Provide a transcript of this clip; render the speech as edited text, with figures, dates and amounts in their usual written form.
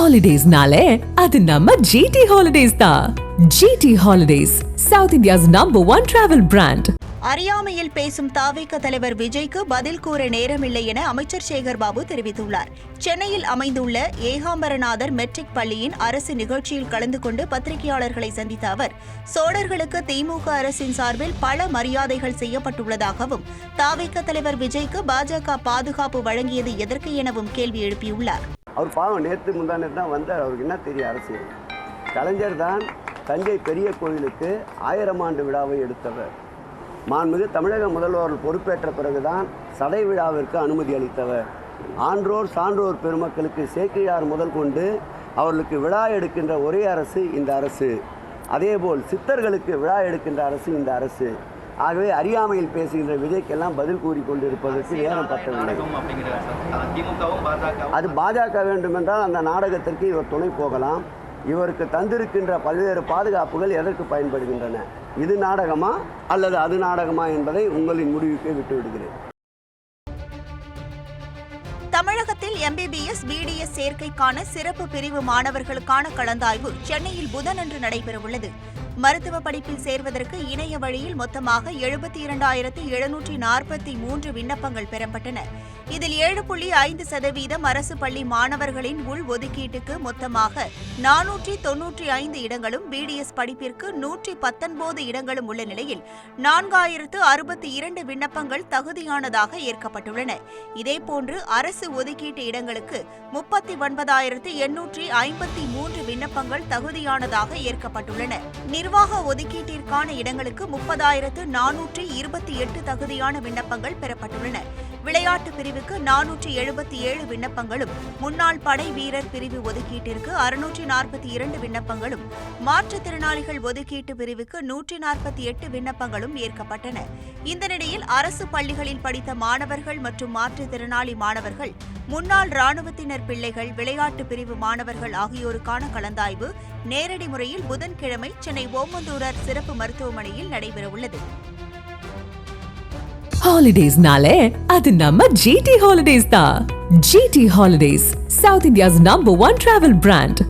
Holidays-nale, அது நம்ம GT Holidays தான். GT Holidays, South India's #1 travel brand. அறியாமையில் பேசும் தாவேக தலைவர் விஜய்க்கு பதில் கூற நேரமில்லை என அமைச்சர் சேகர் பாபு தெரிவித்துள்ளார். சென்னையில் அமைந்துள்ள ஏகாம்பரநாதர் மெட்ரிக் பள்ளியின் அரசு நிகழ்ச்சியில் கலந்து கொண்டு பத்திரிகையாளர்களை சந்தித்த அவர், சோழர்களுக்கு திமுக அரசின் சார்பில் பல மரியாதைகள் செய்யப்பட்டுள்ளதாகவும், தாவேக தலைவர் விஜய்க்கு பாஜக பாதுகாப்பு வழங்கியது எதற்கு எனவும் கேள்வி எழுப்பியுள்ளார். அவர் பாவம் நேற்று முந்தானே தான் வந்தார். அவருக்கு என்ன தெரியும் அரசியல்? கலைஞர் தான் தஞ்சை பெரிய கோயிலுக்கு 1000 ஆண்டு விழாவை எடுத்தவர். மாண்புமிகு தமிழக முதல்வர் பொறுப்பேற்ற பிறகுதான் சடை விழாவிற்கு அனுமதி அளித்தவர். ஆன்றோர் சான்றோர் பெருமக்களுக்கு சேக்கிழார் முதல் கொண்டு அவர்களுக்கு விழா எடுக்கின்ற ஒரே அரசு இந்த அரசு. அதேபோல் சித்தர்களுக்கு விழா எடுக்கின்ற அரசு இந்த அரசு. ஆகவே அறியாமையில் பேசுகின்ற விஜய்க்கெல்லாம் பதில் கூறி கொண்டிருப்பதற்கு நேரம் பற்றவில்லை. அது பாஜக வேண்டுமென்றால் அந்த நாடகத்திற்கு இவர் துணை போகலாம். இவருக்கு தந்திருக்கின்ற பல்வேறு பாதுகாப்புகள் எதற்கு பயன்படுகின்றன? இது நாடகமா அல்லது அது நாடகமா என்பதை உங்களின் முடிவுக்கே விட்டுவிடுகிறேன். தமிழகத்தில் MBBS, BDS சேர்க்கைக்கான சிறப்பு பிரிவு மாணவர்களுக்கான கலந்தாய்வு சென்னையில் புதனன்று நடைபெறவுள்ளது. மருத்துவ படிப்பில் சேர்வதற்கு இணைய வழியில் மொத்தமாக 72,743 விண்ணப்பங்கள் பெறப்பட்டன. இதில் 7.5% அரசு பள்ளி மாணவர்களின் உள் ஒதுக்கீட்டுக்கு மொத்தமாக 495 இடங்களும், BDS படிப்பிற்கு 119 இடங்களும் உள்ள நிலையில் 4062 விண்ணப்பங்கள் தகுதியானதாக ஏற்கப்பட்டுள்ளன. இதேபோன்று அரசு ஒதுக்கீட்டு இடங்களுக்கு 39,853 விண்ணப்பங்கள் தகுதியானதாக ஏற்கப்பட்டுள்ளன. நிர்வாக ஒதுக்கீட்டிற்கான இடங்களுக்கு 30,428 தகுதியான விண்ணப்பங்கள் பெறப்பட்டுள்ளன. விளையாட்டு பிரிவுக்கு 477 விண்ணப்பங்களும், முன்னாள் படை வீரர் பிரிவு ஒதுக்கீட்டிற்கு 642 விண்ணப்பங்களும், மாற்றுத்திறனாளிகள் ஒதுக்கீட்டு பிரிவுக்கு 148 விண்ணப்பங்களும் ஏற்கப்பட்டன. இந்த நிலையில் அரசு பள்ளிகளில் படித்த மாணவர்கள் மற்றும் மாற்றுத்திறனாளி மாணவர்கள், முன்னாள் ராணுவத்தினர் பிள்ளைகள், விளையாட்டு பிரிவு மாணவர்கள் ஆகியோருக்கான கலந்தாய்வு நேரடி முறையில் புதன்கிழமை சென்னை ஓமந்தூரார் சிறப்பு மருத்துவமனையில் நடைபெறவுள்ளது. Holidays-nale, அது நம்ம GT Holidays தான். GT Holidays, South India's #1 travel brand.